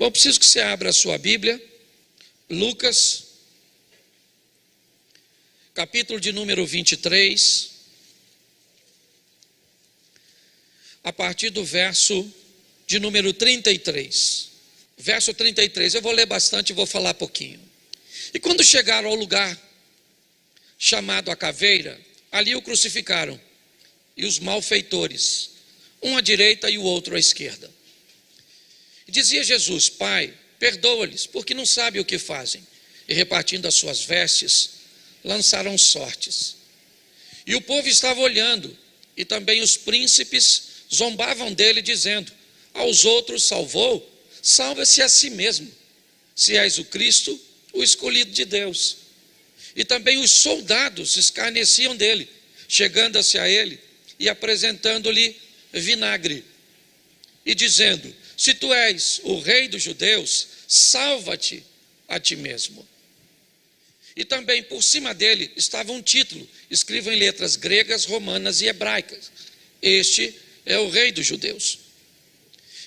Bom, preciso que você abra a sua Bíblia, Lucas, capítulo de número 23, a partir do verso de número 33. Verso 33, eu vou ler bastante e vou falar pouquinho. E quando chegaram ao lugar chamado a Caveira, ali o crucificaram, e os malfeitores, um à direita e o outro à esquerda. E dizia Jesus: Pai, perdoa-lhes, porque não sabem o que fazem. E repartindo as suas vestes, lançaram sortes. E o povo estava olhando, e também os príncipes zombavam dele, dizendo: aos outros salvou, salva-se a si mesmo, se és o Cristo, o escolhido de Deus. E também os soldados escarneciam dele, chegando-se a ele e apresentando-lhe vinagre, e dizendo: se tu és o rei dos judeus, salva-te a ti mesmo. E também por cima dele estava um título, escrito em letras gregas, romanas e hebraicas: este é o rei dos judeus.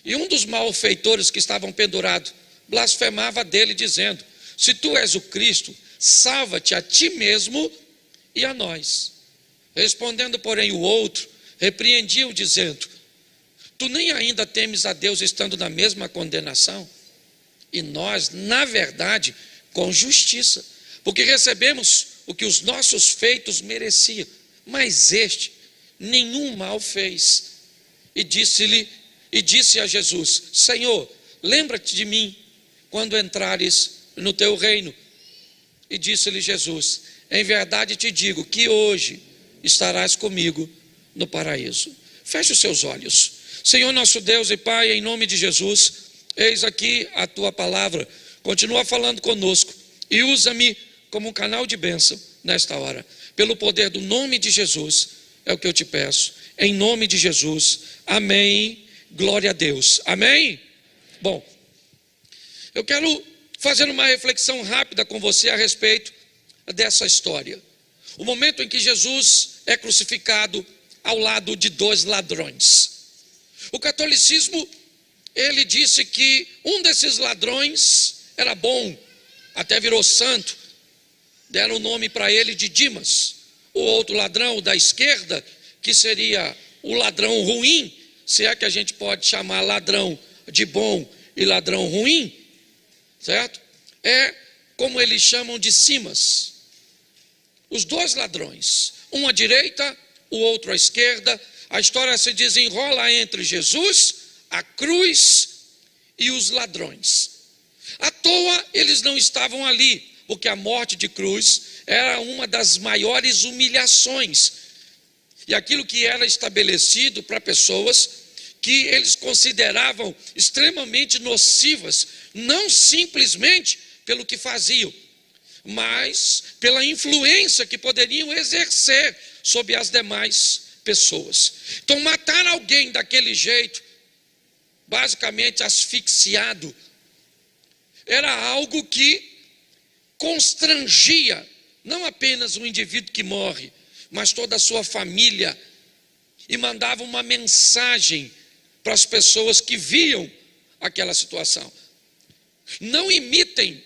E um dos malfeitores que estavam pendurados blasfemava dele, dizendo: se tu és o Cristo, salva-te a ti mesmo e a nós. Respondendo, porém, o outro, repreendia-o, dizendo: tu nem ainda temes a Deus, estando na mesma condenação? E nós, na verdade, com justiça, porque recebemos o que os nossos feitos mereciam, mas este nenhum mal fez. E disse a Jesus: Senhor, lembra-te de mim quando entrares no teu reino. E disse-lhe Jesus: em verdade te digo que hoje estarás comigo no paraíso. Feche os seus olhos. Senhor nosso Deus e Pai, em nome de Jesus, eis aqui a tua palavra. Continua falando conosco e usa-me como um canal de bênção nesta hora. Pelo poder do nome de Jesus, é o que eu te peço. Em nome de Jesus, amém. Glória a Deus, amém? Bom, eu quero fazer uma reflexão rápida com você a respeito dessa história. O momento em que Jesus é crucificado ao lado de dois ladrões. O catolicismo, ele disse que um desses ladrões era bom, até virou santo, deram o nome para ele de Dimas. O outro ladrão da esquerda, que seria o ladrão ruim, se é que a gente pode chamar ladrão de bom e ladrão ruim, certo? É como eles chamam de Simas. Os dois ladrões, um à direita, o outro à esquerda. A história se desenrola entre Jesus, a cruz e os ladrões. À toa eles não estavam ali, porque a morte de cruz era uma das maiores humilhações. E aquilo que era estabelecido para pessoas que eles consideravam extremamente nocivas, não simplesmente pelo que faziam, mas pela influência que poderiam exercer sobre as demais pessoas. Então, matar alguém daquele jeito, basicamente asfixiado, era algo que constrangia não apenas o indivíduo que morre, mas toda a sua família, e mandava uma mensagem para as pessoas que viam aquela situação: não imitem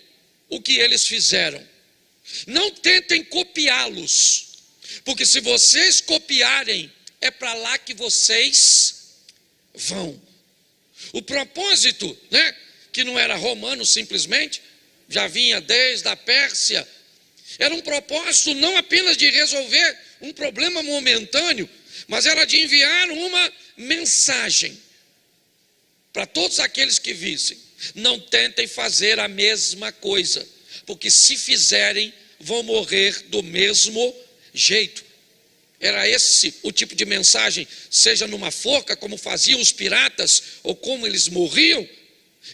o que eles fizeram, não tentem copiá-los, porque se vocês copiarem, é para lá que vocês vão. O propósito, que não era romano simplesmente, já vinha desde a Pérsia, era um propósito não apenas de resolver um problema momentâneo, mas era de enviar uma mensagem para todos aqueles que vissem: não tentem fazer a mesma coisa, porque se fizerem, vão morrer do mesmo jeito. Era esse o tipo de mensagem, seja numa forca, como faziam os piratas, ou como eles morriam.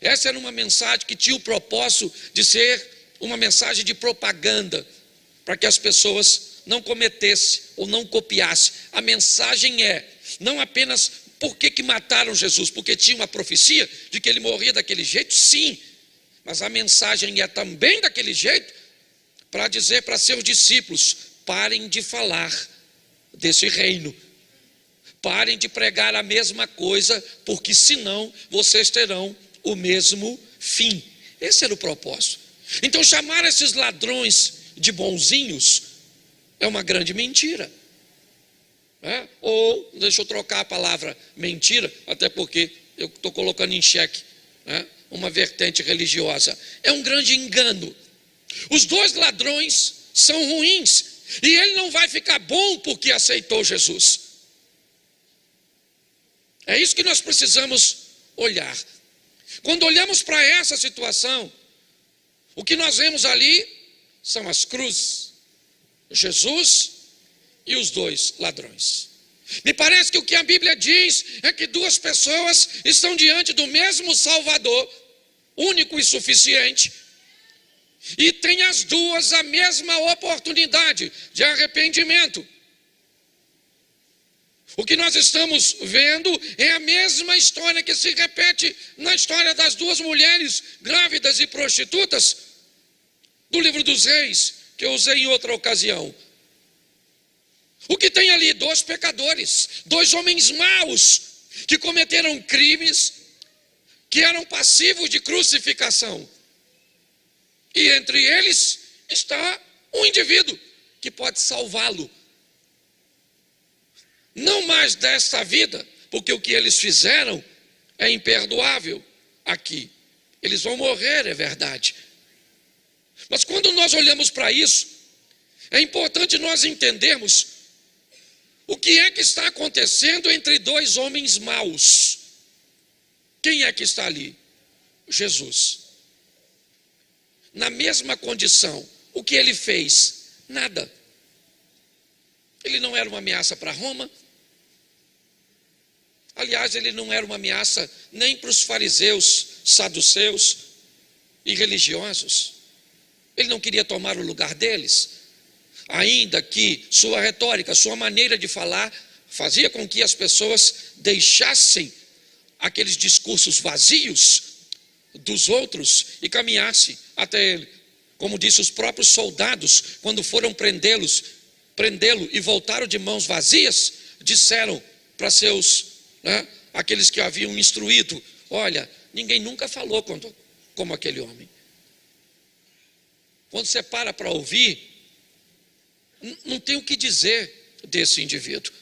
Essa era uma mensagem que tinha o propósito de ser uma mensagem de propaganda, para que as pessoas não cometessem ou não copiassem. A mensagem é não apenas por que mataram Jesus, porque tinha uma profecia de que ele morria daquele jeito, sim, mas a mensagem é também daquele jeito para dizer para seus discípulos: parem de falar desse reino, parem de pregar a mesma coisa, porque senão vocês terão o mesmo fim. Esse era o propósito. Então chamar esses ladrões de bonzinhos é uma grande mentira. Ou, deixa eu trocar a palavra mentira, até porque eu estou colocando em xeque uma vertente religiosa. É um grande engano. Os dois ladrões são ruins, e ele não vai ficar bom porque aceitou Jesus. É isso que nós precisamos olhar. Quando olhamos para essa situação, o que nós vemos ali são as cruzes, Jesus e os dois ladrões. Me parece que o que a Bíblia diz é que duas pessoas estão diante do mesmo Salvador, único e suficiente, e tem as duas a mesma oportunidade de arrependimento. O que nós estamos vendo é a mesma história que se repete na história das duas mulheres grávidas e prostitutas do livro dos Reis, que eu usei em outra ocasião. O que tem ali? Dois pecadores, dois homens maus, que cometeram crimes, que eram passivos de crucificação. E entre eles está um indivíduo que pode salvá-lo. Não mais desta vida, porque o que eles fizeram é imperdoável aqui. Eles vão morrer, é verdade. Mas quando nós olhamos para isso, é importante nós entendermos o que é que está acontecendo entre dois homens maus. Quem é que está ali? Jesus. Na mesma condição, o que ele fez? Nada. Ele não era uma ameaça para Roma. Aliás, ele não era uma ameaça nem para os fariseus, saduceus e religiosos. Ele não queria tomar o lugar deles. Ainda que sua retórica, sua maneira de falar, fazia com que as pessoas deixassem aqueles discursos vazios dos outros e caminhassem até ele. Como disse os próprios soldados, quando foram prendê-lo e voltaram de mãos vazias, disseram para seus, aqueles que haviam instruído: olha, ninguém nunca falou como aquele homem. Quando você para ouvir, não tem o que dizer desse indivíduo.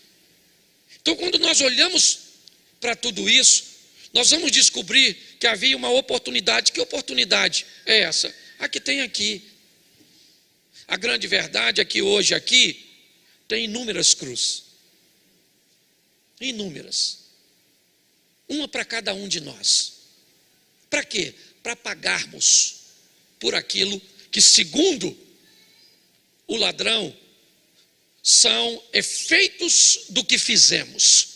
Então, quando nós olhamos para tudo isso, nós vamos descobrir que havia uma oportunidade. Que oportunidade é essa? A que tem aqui. A grande verdade é que hoje aqui tem inúmeras cruzes. Inúmeras. Uma para cada um de nós. Para quê? Para pagarmos por aquilo que, segundo o ladrão, são efeitos do que fizemos.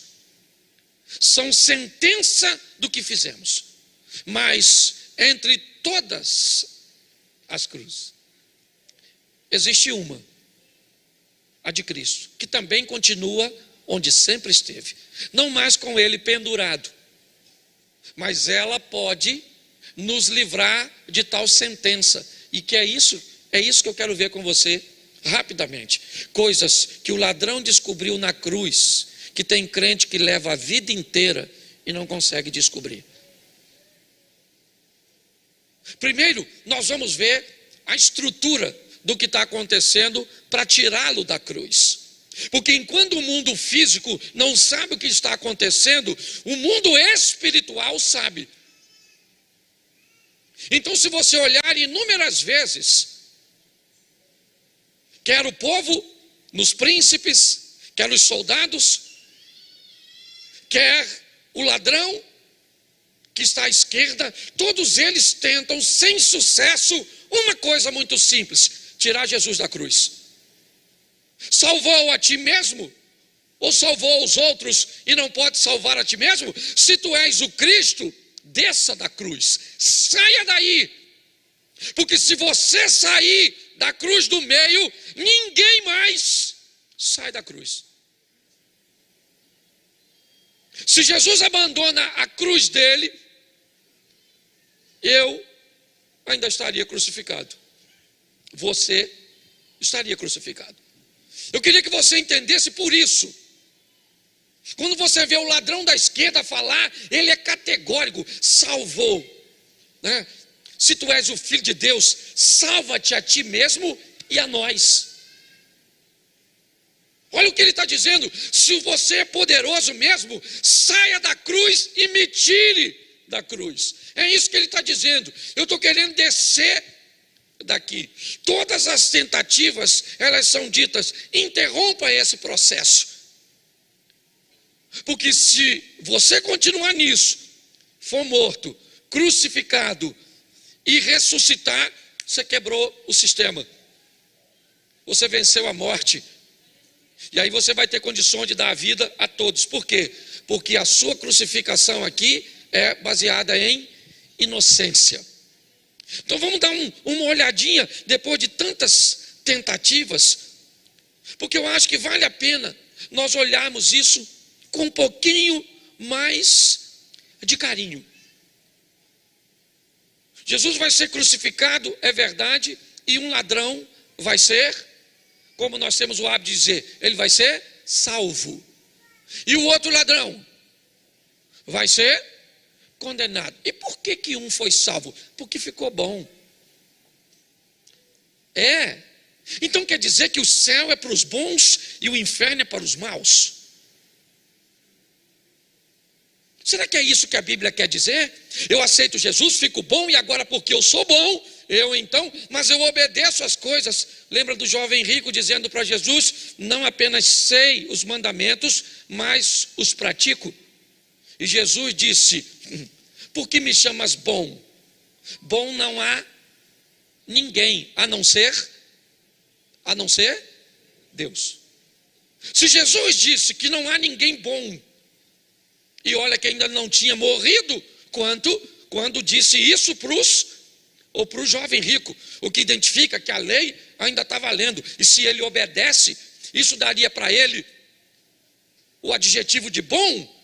São sentença do que fizemos. Mas entre todas as cruzes, existe uma, a de Cristo, que também continua onde sempre esteve. Não mais com ele pendurado, mas ela pode nos livrar de tal sentença. E que é isso que eu quero ver com você rapidamente. Coisas que o ladrão descobriu na cruz, que tem crente que leva a vida inteira e não consegue descobrir. Primeiro, nós vamos ver a estrutura do que está acontecendo para tirá-lo da cruz. Porque enquanto o mundo físico não sabe o que está acontecendo, o mundo espiritual sabe. Então, se você olhar inúmeras vezes, quer o povo, nos príncipes, quer os soldados, quer o ladrão que está à esquerda, todos eles tentam, sem sucesso, uma coisa muito simples: tirar Jesus da cruz. Salvou a ti mesmo? Ou salvou os outros e não pode salvar a ti mesmo? Se tu és o Cristo, desça da cruz, saia daí, porque se você sair da cruz do meio, ninguém mais sai da cruz. Se Jesus abandona a cruz dele, eu ainda estaria crucificado, você estaria crucificado. Eu queria que você entendesse por isso. Quando você vê o ladrão da esquerda falar, ele é categórico: salvou. né? Se tu és o Filho de Deus, salva-te a ti mesmo e a nós. Olha o que ele está dizendo: se você é poderoso mesmo, saia da cruz e me tire da cruz. É isso que ele está dizendo. Eu estou querendo descer daqui. Todas as tentativas, elas são ditas: interrompa esse processo. Porque se você continuar nisso, for morto, crucificado e ressuscitar, você quebrou o sistema. Você venceu a morte. E aí você vai ter condições de dar a vida a todos. Por quê? Porque a sua crucificação aqui é baseada em inocência. Então vamos dar uma olhadinha depois de tantas tentativas, porque eu acho que vale a pena nós olharmos isso com um pouquinho mais de carinho. Jesus vai ser crucificado, é verdade, e um ladrão vai ser, como nós temos o hábito de dizer, ele vai ser salvo. E o outro ladrão vai ser condenado. E por que um foi salvo? Porque ficou bom. Então quer dizer que o céu é para os bons e o inferno é para os maus? Será que é isso que a Bíblia quer dizer? Eu aceito Jesus, fico bom, e agora porque eu sou bom, mas eu obedeço as coisas. Lembra do jovem rico dizendo para Jesus: não apenas sei os mandamentos, mas os pratico. E Jesus disse: por que me chamas bom? Bom não há ninguém, a não ser Deus. Se Jesus disse que não há ninguém bom, e olha que ainda não tinha morrido quando disse isso para o jovem rico, o que identifica que a lei ainda está valendo, e se ele obedece, isso daria para ele o adjetivo de bom.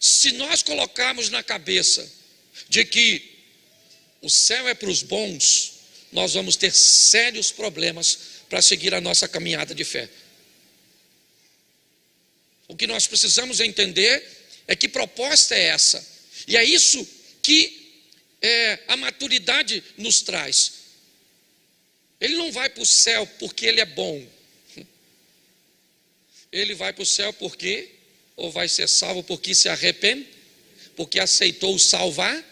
Se nós colocarmos na cabeça de que o céu é para os bons, nós vamos ter sérios problemas para seguir a nossa caminhada de fé. O que nós precisamos entender é que proposta é essa, e é isso que a maturidade nos traz. Ele não vai para o céu porque ele é bom, ele vai para o céu porque, ou vai ser salvo porque se arrepende, porque aceitou salvar,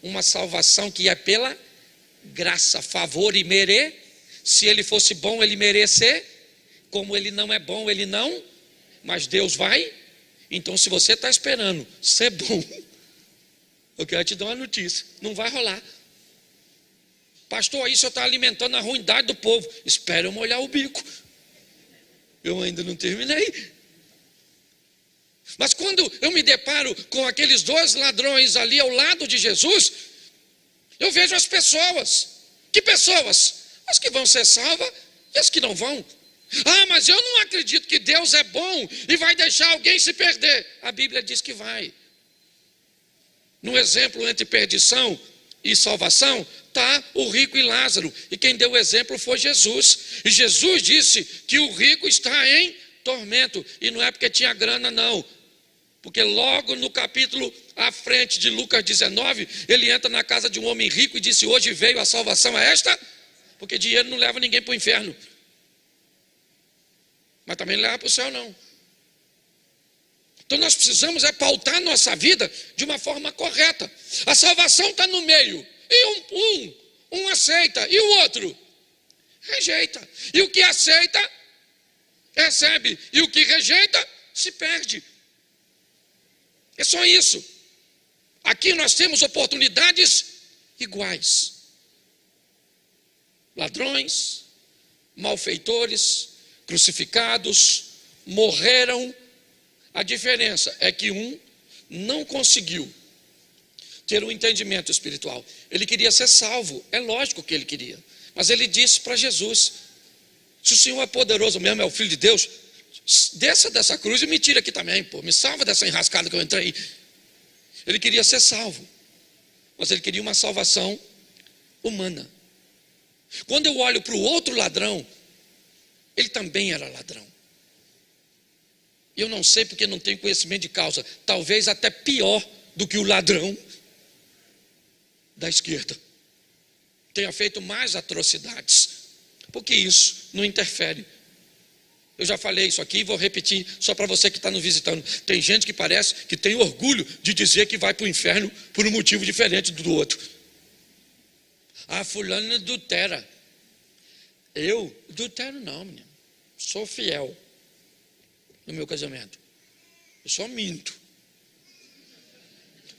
uma salvação que é pela graça, favor e se ele fosse bom ele merecer, como ele não é bom ele não, mas Deus vai. Então se você está esperando ser bom, eu quero te dar uma notícia: não vai rolar. Pastor, aí você está alimentando a ruindade do povo. Espera eu molhar o bico, eu ainda não terminei. Mas quando eu me deparo com aqueles dois ladrões ali ao lado de Jesus, eu vejo as pessoas. Que pessoas? As que vão ser salvas e as que não vão. Ah, mas eu não acredito que Deus é bom e vai deixar alguém se perder. A Bíblia diz que vai. No exemplo entre perdição e salvação, está o rico e Lázaro. E quem deu o exemplo foi Jesus. E Jesus disse que o rico está em tormento. E não é porque tinha grana, não. Porque logo no capítulo à frente de Lucas 19, ele entra na casa de um homem rico e disse: hoje veio a salvação a esta, porque dinheiro não leva ninguém para o inferno, mas também não leva para o céu não. Então nós precisamos pautar nossa vida de uma forma correta. A salvação está no meio, e um aceita, e o outro rejeita. E o que aceita, recebe, e o que rejeita, se perde. É só isso. Aqui nós temos oportunidades iguais. Ladrões, malfeitores, crucificados, morreram. A diferença é que um não conseguiu ter um entendimento espiritual. Ele queria ser salvo, é lógico que ele queria. Mas ele disse para Jesus: se o Senhor é poderoso mesmo, é o Filho de Deus, desça dessa cruz e me tira aqui também, me salva dessa enrascada que eu entrei. Ele queria ser salvo, mas ele queria uma salvação humana. Quando eu olho para o outro ladrão, ele também era ladrão. Eu não sei porque não tenho conhecimento de causa, talvez até pior do que o ladrão, da esquerda tenha feito mais atrocidades, porque isso não interfere. Eu já falei isso aqui e vou repetir só para você que está nos visitando. Tem gente que parece que tem orgulho de dizer que vai para o inferno por um motivo diferente do outro. Ah, fulano adultera. Eu adultero não, menino. Sou fiel no meu casamento. Eu só minto.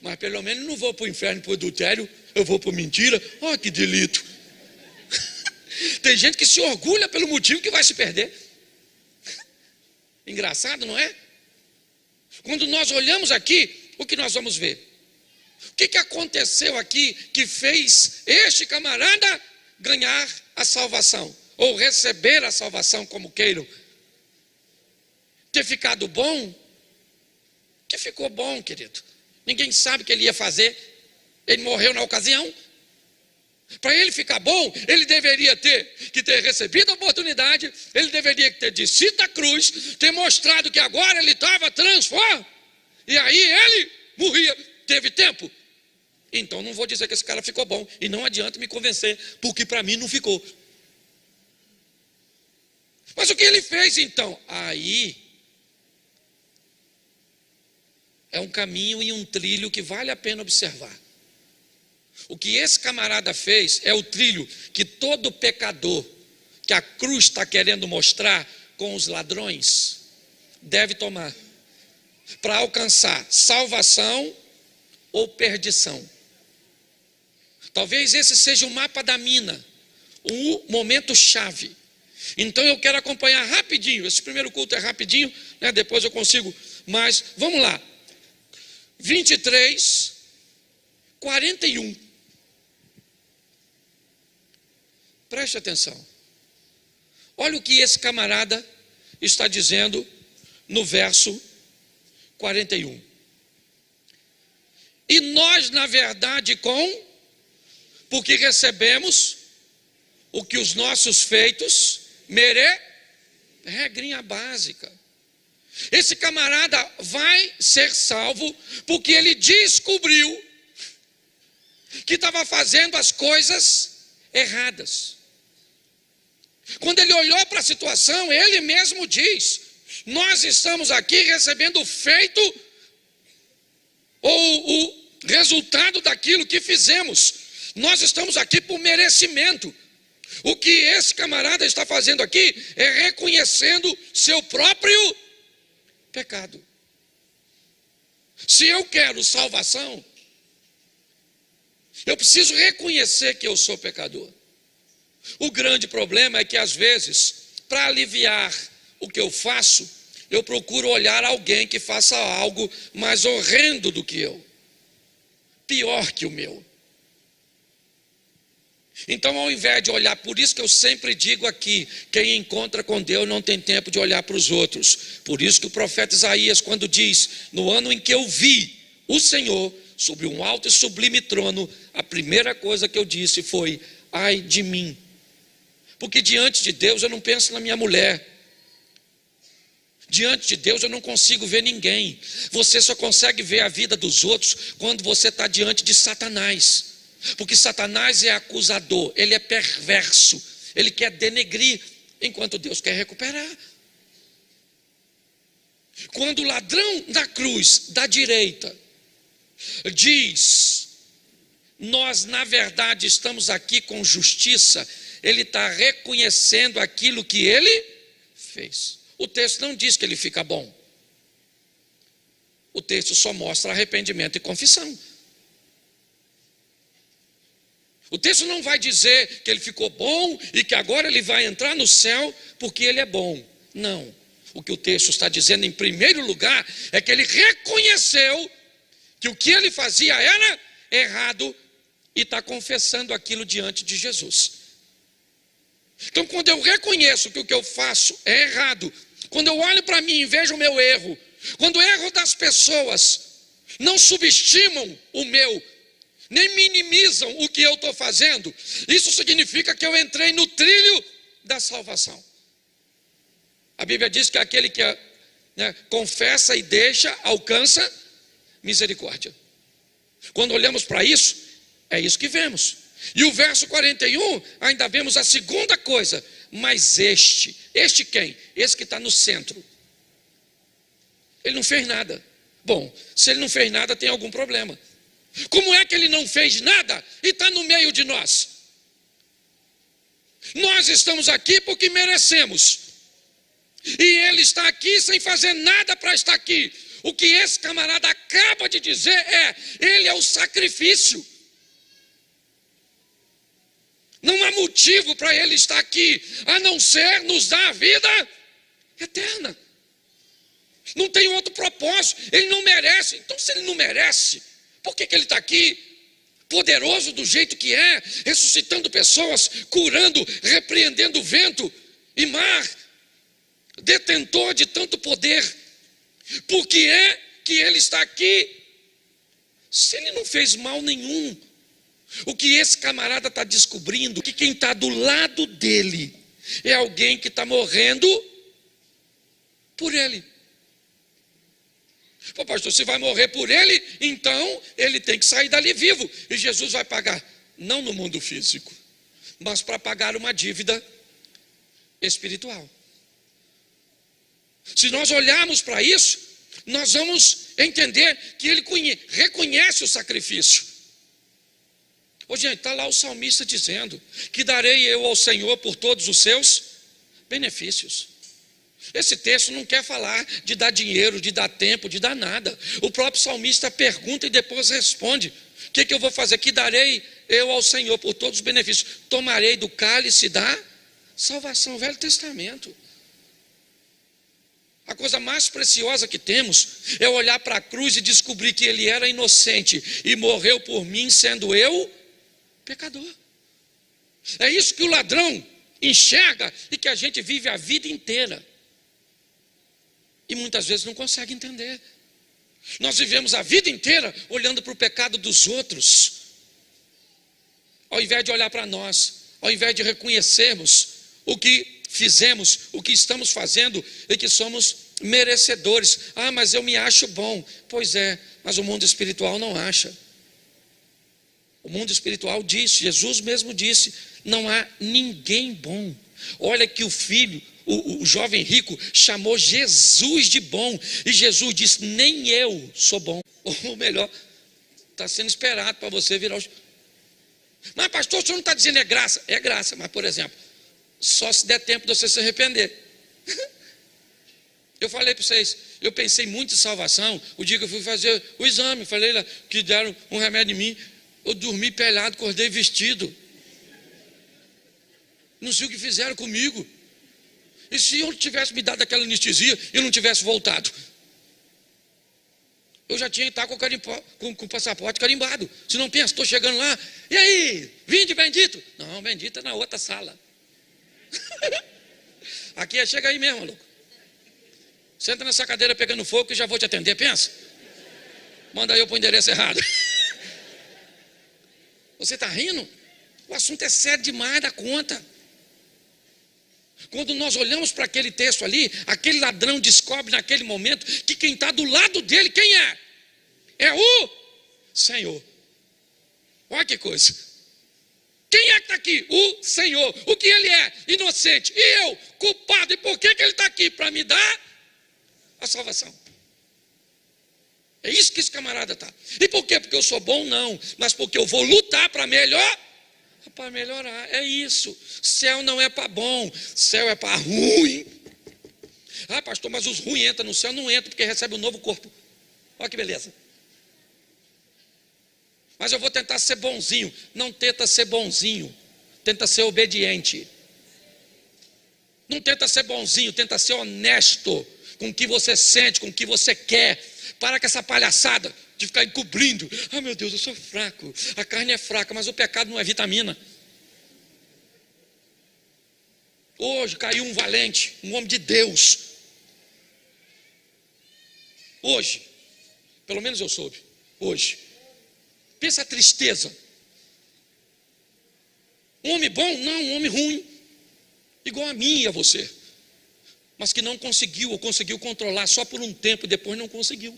Mas pelo menos não vou para o inferno por adultério, eu vou por mentira. Oh, que delito. Tem gente que se orgulha pelo motivo que vai se perder. Engraçado, não é? Quando nós olhamos aqui, o que nós vamos ver? O que aconteceu aqui que fez este camarada ganhar a salvação? Ou receber a salvação, como queiram? Ter ficado bom? Que ficou bom, querido. Ninguém sabe o que ele ia fazer. Ele morreu na ocasião. Para ele ficar bom, ele deveria ter recebido a oportunidade, ele deveria ter descido da cruz, ter mostrado que agora ele estava transformado, e aí ele morria. Teve tempo? Então não vou dizer que esse cara ficou bom, e não adianta me convencer, porque para mim não ficou. Mas o que ele fez então? Aí é um caminho e um trilho que vale a pena observar. O que esse camarada fez é o trilho que todo pecador que a cruz está querendo mostrar com os ladrões deve tomar para alcançar salvação ou perdição. Talvez esse seja o mapa da mina, o momento chave. Então eu quero acompanhar rapidinho. Esse primeiro culto é rapidinho, né? Depois eu consigo, mas vamos lá. 23, 41. Preste atenção. Olha o que esse camarada está dizendo no verso 41. E nós, na verdade, porque recebemos o que os nossos feitos regrinha básica. Esse camarada vai ser salvo porque ele descobriu que estava fazendo as coisas erradas. Quando ele olhou para a situação, ele mesmo diz: nós estamos aqui recebendo o feito ou o resultado daquilo que fizemos. Nós estamos aqui por merecimento. O que esse camarada está fazendo aqui é reconhecendo seu próprio pecado. Se eu quero salvação, eu preciso reconhecer que eu sou pecador. O grande problema é que às vezes, para aliviar o que eu faço, eu procuro olhar alguém que faça algo mais horrendo do que eu, pior que o meu. Então, ao invés de olhar, por isso que eu sempre digo aqui, quem encontra com Deus não tem tempo de olhar para os outros. Por isso que o profeta Isaías, quando diz: no ano em que eu vi o Senhor sobre um alto e sublime trono, a primeira coisa que eu disse foi: ai de mim. Porque diante de Deus eu não penso na minha mulher. Diante de Deus eu não consigo ver ninguém. Você só consegue ver a vida dos outros quando você está diante de Satanás. Porque Satanás é acusador, ele é perverso, ele quer denegrir, enquanto Deus quer recuperar. Quando o ladrão da cruz, da direita, diz: nós na verdade estamos aqui com justiça, ele está reconhecendo aquilo que ele fez. O texto não diz que ele fica bom. O texto só mostra arrependimento e confissão. O texto não vai dizer que ele ficou bom e que agora ele vai entrar no céu porque ele é bom. Não. O que o texto está dizendo em primeiro lugar é que ele reconheceu que o que ele fazia era errado e está confessando aquilo diante de Jesus. Então, quando eu reconheço que o que eu faço é errado, quando eu olho para mim e vejo o meu erro, quando o erro das pessoas não subestimam o meu, nem minimizam o que eu estou fazendo, isso significa que eu entrei no trilho da salvação. A Bíblia diz que aquele que confessa e deixa, alcança misericórdia. Quando olhamos para isso, É isso que vemos. E o verso 41, ainda vemos a segunda coisa. Mas este quem? Esse que está no centro. Ele não fez nada. Bom, se ele não fez nada, tem algum problema. Como é que ele não fez nada e está no meio de nós? Nós estamos aqui porque merecemos. E ele está aqui sem fazer nada para estar aqui. O que esse camarada acaba de dizer é: ele é o sacrifício. Não há motivo para ele estar aqui, a não ser nos dar a vida eterna. Não tem outro propósito. Ele não merece. Então, se ele não merece, por que ele está aqui? Poderoso do jeito que é, ressuscitando pessoas, curando, repreendendo vento e mar, detentor de tanto poder. Por que é que ele está aqui? Se ele não fez mal nenhum. O que esse camarada está descobrindo, que quem está do lado dele é alguém que está morrendo por ele. Pô, pastor, se vai morrer por ele, então ele tem que sair dali vivo. E Jesus vai pagar, não no mundo físico, mas para pagar uma dívida espiritual. Se nós olharmos para isso, nós vamos entender que ele reconhece o sacrifício. Ô, gente, está lá o salmista dizendo que darei eu ao Senhor por todos os seus benefícios. Esse texto não quer falar de dar dinheiro, de dar tempo, de dar nada. O próprio salmista pergunta e depois responde: o que eu vou fazer? Que darei eu ao Senhor por todos os benefícios? Tomarei do cálice da salvação. Velho Testamento. A coisa mais preciosa que temos é olhar para a cruz e descobrir que ele era inocente e morreu por mim, sendo eu pecador. É isso que o ladrão enxerga e que a gente vive a vida inteira. E muitas vezes não consegue entender. Nós vivemos a vida inteira olhando para o pecado dos outros, ao invés de olhar para nós, ao invés de reconhecermos o que fizemos, o que estamos fazendo e que somos merecedores. Ah, mas eu me acho bom. Pois é, mas o mundo espiritual não acha. O mundo espiritual disse, Jesus mesmo disse, não há ninguém bom. Olha que o filho, o jovem rico, chamou Jesus de bom. E Jesus disse, nem eu sou bom. Ou melhor, está sendo esperado para você virar o... Mas pastor, o senhor não está dizendo é graça? É graça, mas por exemplo, só se der tempo de você se arrepender. Eu falei para vocês, eu pensei muito em salvação. O dia que eu fui fazer o exame, falei lá que deram um remédio em mim. Eu dormi pelado, acordei vestido. Não sei o que fizeram comigo. E se eu tivesse me dado aquela anestesia e não tivesse voltado? Eu já tinha que estar com o passaporte carimbado. Se não pensa, estou chegando lá. E aí, vinde bendito? Não, bendito é na outra sala. Aqui chega aí mesmo, louco. Senta nessa cadeira pegando fogo que já vou te atender, pensa. Manda eu para o endereço errado. Você está rindo? O assunto é sério demais da conta. Quando nós olhamos para aquele texto ali, aquele ladrão descobre naquele momento que quem está do lado dele, quem é? É o Senhor. Olha que coisa. Quem é que está aqui? O Senhor. O que ele é? Inocente. E eu, culpado. E por que ele está aqui? Para me dar a salvação. É isso que esse camarada está. E por quê? Porque eu sou bom? Não. Mas porque eu vou lutar para melhorar. Para melhorar. É isso. Céu não é para bom. Céu é para ruim. Ah, pastor, mas os ruins entram no céu? Não entram porque recebe um novo corpo. Olha que beleza. Mas eu vou tentar ser bonzinho. Não tenta ser bonzinho. Tenta ser obediente. Não tenta ser bonzinho. Tenta ser honesto com o que você sente, com o que você quer. Para com essa palhaçada de ficar encobrindo. Ah, meu Deus, eu sou fraco. A carne é fraca, mas o pecado não é vitamina. Hoje caiu um valente, um homem de Deus. Hoje, pelo menos eu soube, hoje. Pensa a tristeza. Um homem bom? Não, um homem ruim. Igual a mim e a você. Mas que não conseguiu, ou conseguiu controlar só por um tempo e depois não conseguiu.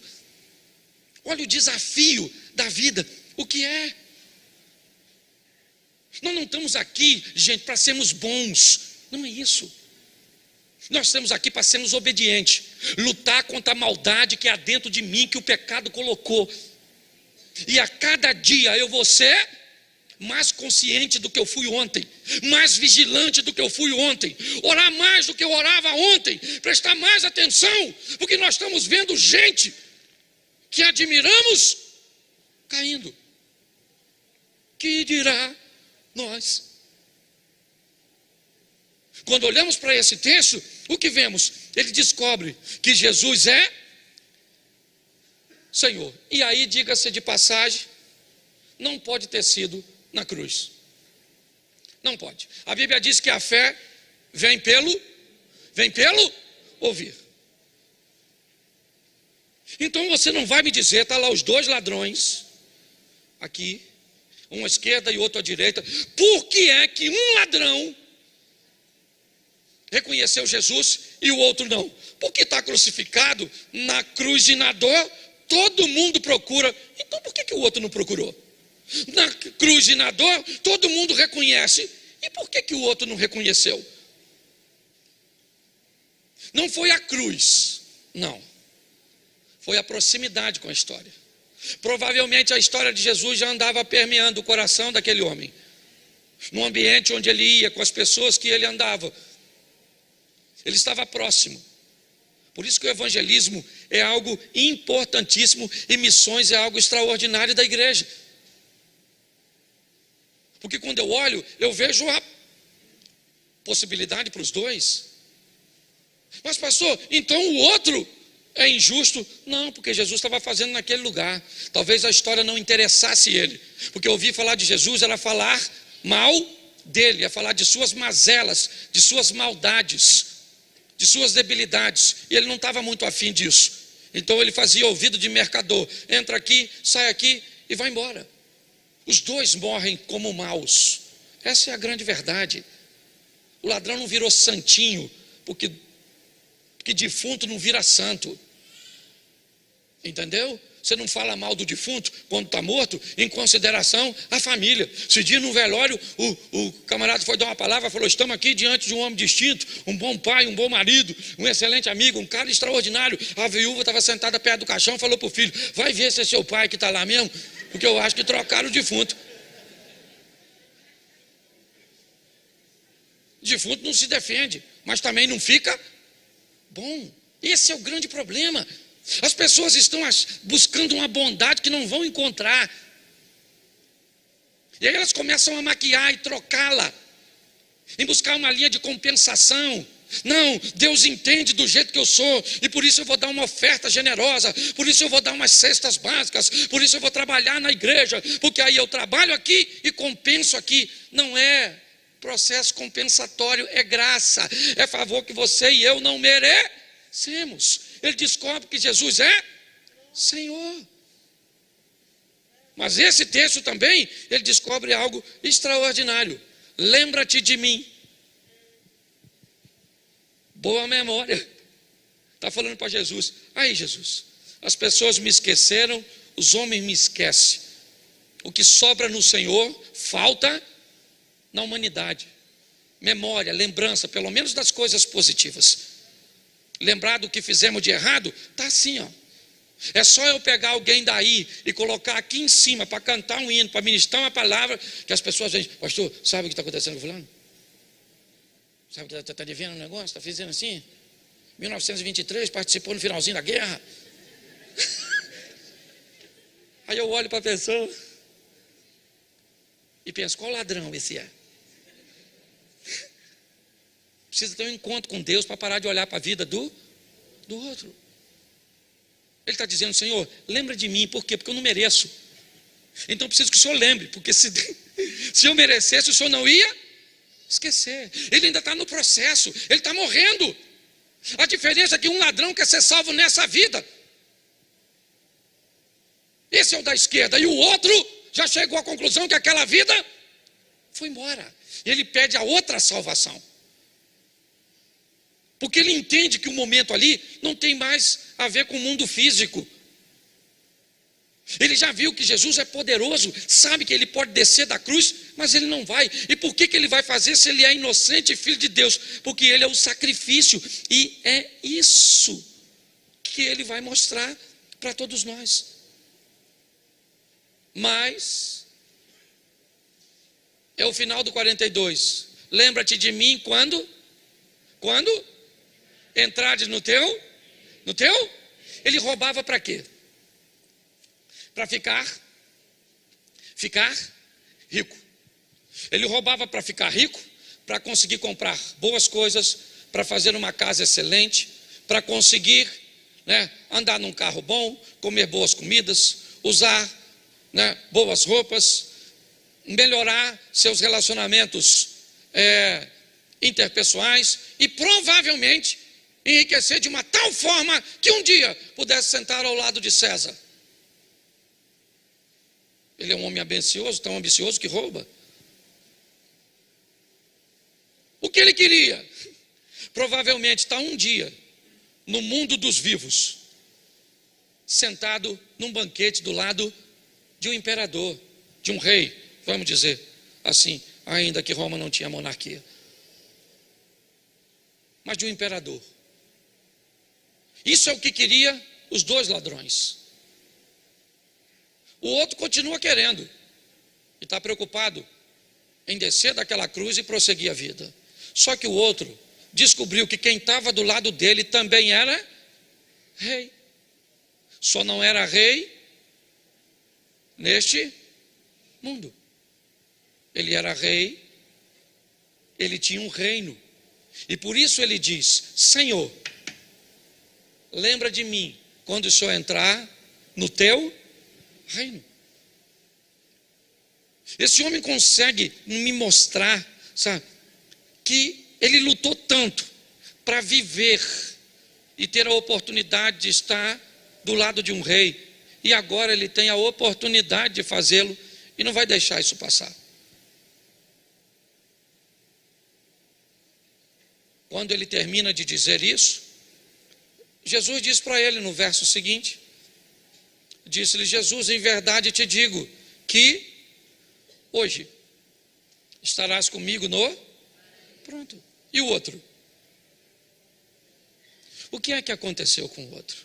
Olha o desafio da vida. O que é? Nós não estamos aqui, gente, para sermos bons. Não é isso. Nós estamos aqui para sermos obedientes. Lutar contra a maldade que há dentro de mim, que o pecado colocou. E a cada dia eu vou ser mais consciente do que eu fui ontem, mais vigilante do que eu fui ontem, orar mais do que eu orava ontem, prestar mais atenção, porque nós estamos vendo gente que admiramos caindo. Que dirá nós? Quando olhamos para esse texto, o que vemos? Ele descobre que Jesus é Senhor. E aí, diga-se de passagem, não pode ter sido na cruz. Não pode. A Bíblia diz que a fé vem pelo ouvir. Então você não vai me dizer, está lá os dois ladrões, aqui, um à esquerda e outro à direita, por que é que um ladrão reconheceu Jesus e o outro não? Porque está crucificado na cruz e na dor, todo mundo procura, então por que o outro não procurou? Na cruz e na dor, todo mundo reconhece, e por que o outro não reconheceu? Não foi a cruz, não, foi a proximidade com a história. Provavelmente a história de Jesus já andava permeando o coração daquele homem, no ambiente onde ele ia, com as pessoas que ele andava, ele estava próximo. Por isso que o evangelismo é algo importantíssimo e missões é algo extraordinário da igreja. Porque quando eu olho, eu vejo a possibilidade para os dois. Mas pastor, então o outro é injusto? Não, porque Jesus estava fazendo naquele lugar. Talvez a história não interessasse ele, porque ouvir falar de Jesus era falar mal dele, é falar de suas mazelas, de suas maldades, de suas debilidades, e ele não estava muito afim disso. Então ele fazia ouvido de mercador, entra aqui, sai aqui e vai embora. Os dois morrem como maus. Essa é a grande verdade. O ladrão não virou santinho, porque defunto não vira santo. Entendeu? Você não fala mal do defunto quando está morto, em consideração à família. Esse dia no velório, o camarada foi dar uma palavra, falou: estamos aqui diante de um homem distinto, um bom pai, um bom marido, um excelente amigo, um cara extraordinário. A viúva estava sentada perto do caixão, falou para o filho: vai ver se é seu pai que está lá mesmo, porque eu acho que trocaram o defunto. O defunto não se defende, mas também não fica bom. Esse é o grande problema. As pessoas estão buscando uma bondade que não vão encontrar, e aí elas começam a maquiar e trocá-la, em buscar uma linha de compensação. Não, Deus entende do jeito que eu sou, e por isso eu vou dar uma oferta generosa, por isso eu vou dar umas cestas básicas, por isso eu vou trabalhar na igreja, porque aí eu trabalho aqui e compenso aqui. Não é processo compensatório, é graça, é favor que você e eu não merecemos. Ele descobre que Jesus é Senhor. Mas esse texto também, ele descobre algo extraordinário. Lembra-te de mim. Boa memória. Está falando para Jesus: aí Jesus, as pessoas me esqueceram, os homens me esquecem. O que sobra no Senhor, falta na humanidade. Memória, lembrança, pelo menos das coisas positivas. Lembrar do que fizemos de errado, está assim, ó. É só eu pegar alguém daí e colocar aqui em cima para cantar um hino, para ministrar uma palavra, que as pessoas dizem: pastor, sabe o que está acontecendo com fulano? Sabe que está devendo um negócio, está fazendo assim? 1923, participou no finalzinho da guerra. Aí eu olho para a pessoa e penso: qual ladrão esse é? Precisa ter um encontro com Deus para parar de olhar para a vida do outro. Ele está dizendo: Senhor, lembra de mim. Por quê? Porque eu não mereço. Então eu preciso que o Senhor lembre, porque se eu merecesse, o Senhor não ia esquecer. Ele ainda está no processo, ele está morrendo. A diferença é que um ladrão quer ser salvo nessa vida. Esse é o da esquerda, e o outro já chegou à conclusão que aquela vida foi embora. E ele pede a outra salvação, porque ele entende que o momento ali não tem mais a ver com o mundo físico. Ele já viu que Jesus é poderoso, sabe que ele pode descer da cruz, mas ele não vai. E por que ele vai fazer se ele é inocente e filho de Deus? Porque ele é o sacrifício, e é isso que ele vai mostrar para todos nós. Mas é o final do 42. Lembra-te de mim quando? Quando? Entrares no teu? No teu? Ele roubava para quê? Para ficar rico. Ele roubava para ficar rico, para conseguir comprar boas coisas, para fazer uma casa excelente, para conseguir, andar num carro bom, comer boas comidas, usar, boas roupas, melhorar seus relacionamentos interpessoais e provavelmente enriquecer de uma tal forma que um dia pudesse sentar ao lado de César. Ele é um homem ambicioso, tão ambicioso que rouba. O que ele queria? Provavelmente estar um dia no mundo dos vivos, sentado num banquete do lado de um imperador, de um rei, vamos dizer assim, ainda que Roma não tinha monarquia, mas de um imperador. Isso é o que queria os dois ladrões. O outro continua querendo e está preocupado em descer daquela cruz e prosseguir a vida. Só que o outro descobriu que quem estava do lado dele também era rei. Só não era rei neste mundo. Ele era rei, ele tinha um reino. E por isso ele diz: Senhor, lembra de mim quando o Senhor entrar no teu reino. Esse homem consegue me mostrar, sabe, que ele lutou tanto para viver e ter a oportunidade de estar do lado de um rei, e agora ele tem a oportunidade de fazê-lo e não vai deixar isso passar. Quando ele termina de dizer isso, Jesus diz para ele no verso seguinte, disse-lhe Jesus: em verdade te digo que hoje estarás comigo no... Pronto. E o outro? O que é que aconteceu com o outro?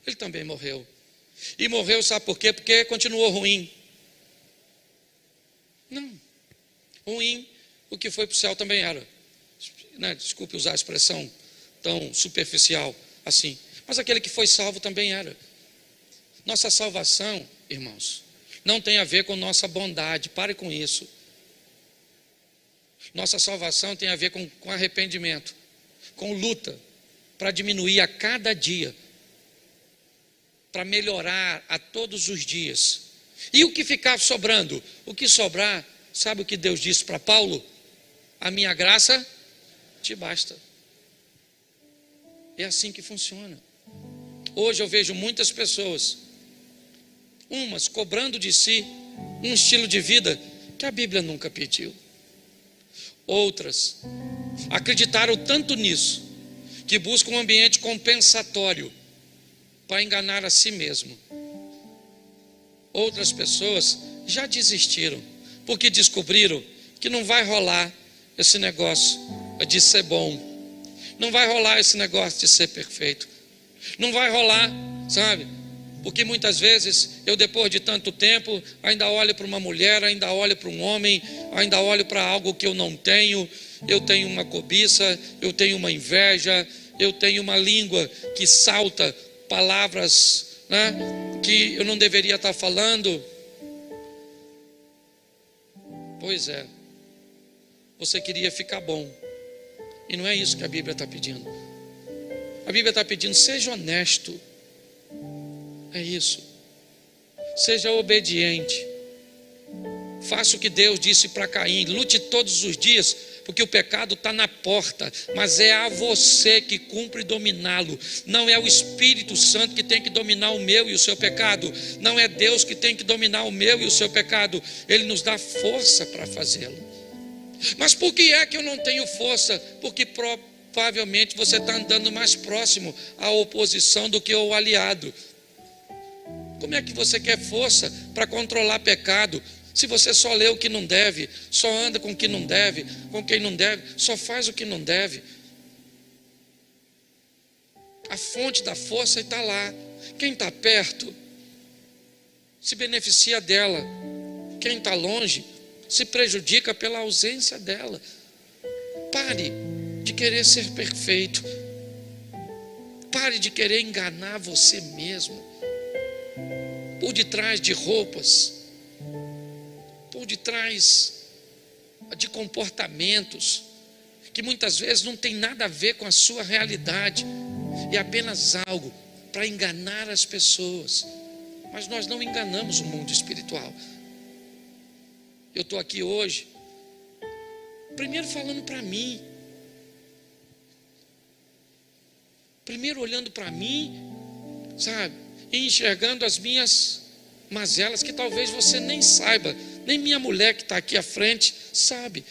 Ele também morreu. E morreu, sabe por quê? Porque continuou ruim. Não. Ruim, o que foi para o céu também era. Desculpe usar a expressão tão superficial assim. Mas aquele que foi salvo também era. Nossa salvação, irmãos, não tem a ver com nossa bondade. Pare com isso. Nossa salvação tem a ver com arrependimento, com luta, para diminuir a cada dia, para melhorar a todos os dias. E o que ficar sobrando? O que sobrar, sabe o que Deus disse para Paulo? A minha graça te basta. É assim que funciona. Hoje eu vejo muitas pessoas, umas cobrando de si um estilo de vida que a Bíblia nunca pediu. Outras acreditaram tanto nisso que buscam um ambiente compensatório para enganar a si mesmo. Outras pessoas já desistiram porque descobriram que não vai rolar esse negócio de ser bom, não vai rolar esse negócio de ser perfeito, não vai rolar, sabe? Porque muitas vezes eu, depois de tanto tempo, ainda olho para uma mulher, ainda olho para um homem, ainda olho para algo que eu não tenho. Eu tenho uma cobiça, eu tenho uma inveja, eu tenho uma língua que salta palavras, que eu não deveria estar falando. Pois é, você queria ficar bom, e não é isso que a Bíblia está pedindo. A Bíblia está pedindo: seja honesto. É isso. Seja obediente. Faça o que Deus disse para Caim. Lute todos os dias, porque o pecado está na porta, mas é a você que cumpre dominá-lo. Não é o Espírito Santo que tem que dominar o meu e o seu pecado. Não é Deus que tem que dominar o meu e o seu pecado. Ele nos dá força para fazê-lo. Mas por que é que eu não tenho força? Porque provavelmente você está andando mais próximo à oposição do que ao aliado. Como é que você quer força para controlar pecado, se você só lê o que não deve, só anda com o que não deve, com quem não deve, só faz o que não deve? A fonte da força está lá. Quem está perto se beneficia dela. Quem está longe se prejudica pela ausência dela. Pare de querer ser perfeito. Pare de querer enganar você mesmo. Por detrás de roupas, por detrás de comportamentos que muitas vezes não tem nada a ver com a sua realidade, é apenas algo para enganar as pessoas. Mas nós não enganamos o mundo espiritual. Eu estou aqui hoje, primeiro falando para mim, primeiro olhando para mim, sabe, e enxergando as minhas mazelas, que talvez você nem saiba, nem minha mulher que está aqui à frente sabe.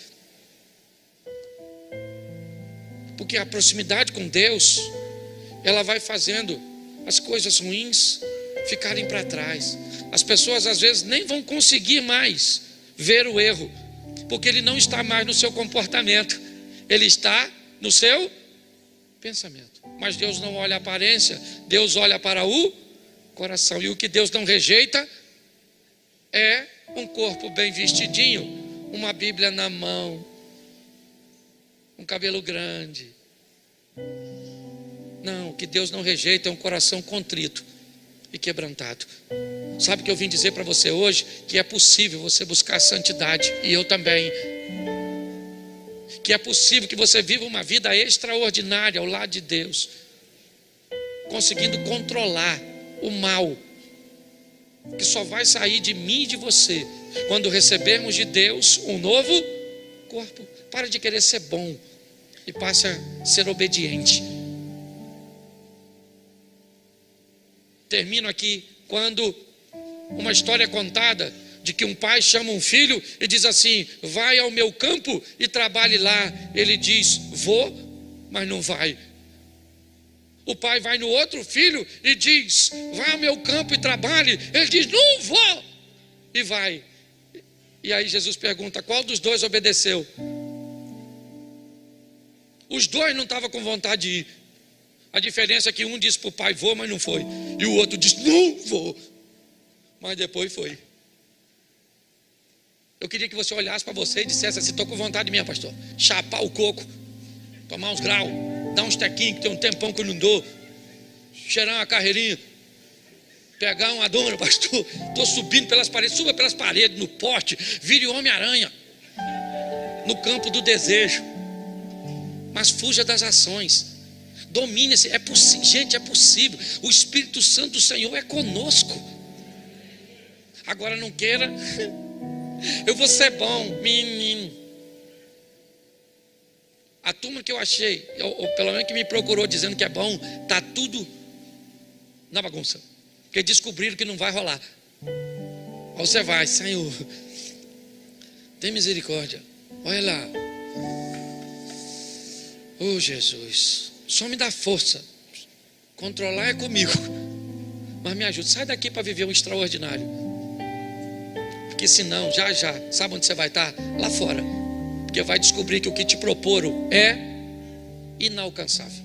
Porque a proximidade com Deus, ela vai fazendo as coisas ruins ficarem para trás. As pessoas às vezes nem vão conseguir mais ver o erro, porque ele não está mais no seu comportamento, ele está no seu pensamento. Mas Deus não olha a aparência, Deus olha para o coração. E o que Deus não rejeita é um corpo bem vestidinho, uma Bíblia na mão, um cabelo grande. Não, o que Deus não rejeita é um coração contrito e quebrantado. Sabe o que eu vim dizer para você hoje? Que é possível você buscar a santidade, e eu também. Que é possível que você viva uma vida extraordinária ao lado de Deus, conseguindo controlar o mal, que só vai sair de mim e de você quando recebermos de Deus um novo corpo. Para de querer ser bom e passe a ser obediente. Termino aqui quando uma história é contada de que um pai chama um filho e diz assim: vai ao meu campo e trabalhe lá. Ele diz: vou, mas não vai. O pai vai no outro filho e diz: vai ao meu campo e trabalhe. Ele diz: não vou, e vai. E aí Jesus pergunta: qual dos dois obedeceu? Os dois não estavam com vontade de ir. A diferença é que um disse para o pai: vou, mas não foi. E o outro disse: não vou, mas depois foi. Eu queria que você olhasse para você e dissesse assim: estou com vontade minha, pastor, chapar o coco, tomar uns graus, dar uns tequinhos, que tem um tempão que eu não dou, cheirar uma carreirinha, pegar uma dona, pastor, estou subindo pelas paredes. Suba pelas paredes, no poste, vire Homem-Aranha no campo do desejo, mas fuja das ações. Domine-se. É possível, gente, é possível. O Espírito Santo do Senhor é conosco. Agora não queira eu vou ser bom, menino. A turma que eu achei, ou pelo menos que me procurou dizendo que é bom, está tudo na bagunça, porque descobriram que não vai rolar. Aí você vai: Senhor, tem misericórdia, olha lá. Oh Jesus, só me dá força. Controlar é comigo, mas me ajuda. Sai daqui para viver um extraordinário. Porque senão, já, sabe onde você vai estar? Lá fora. Porque vai descobrir que o que te proporam é inalcançável.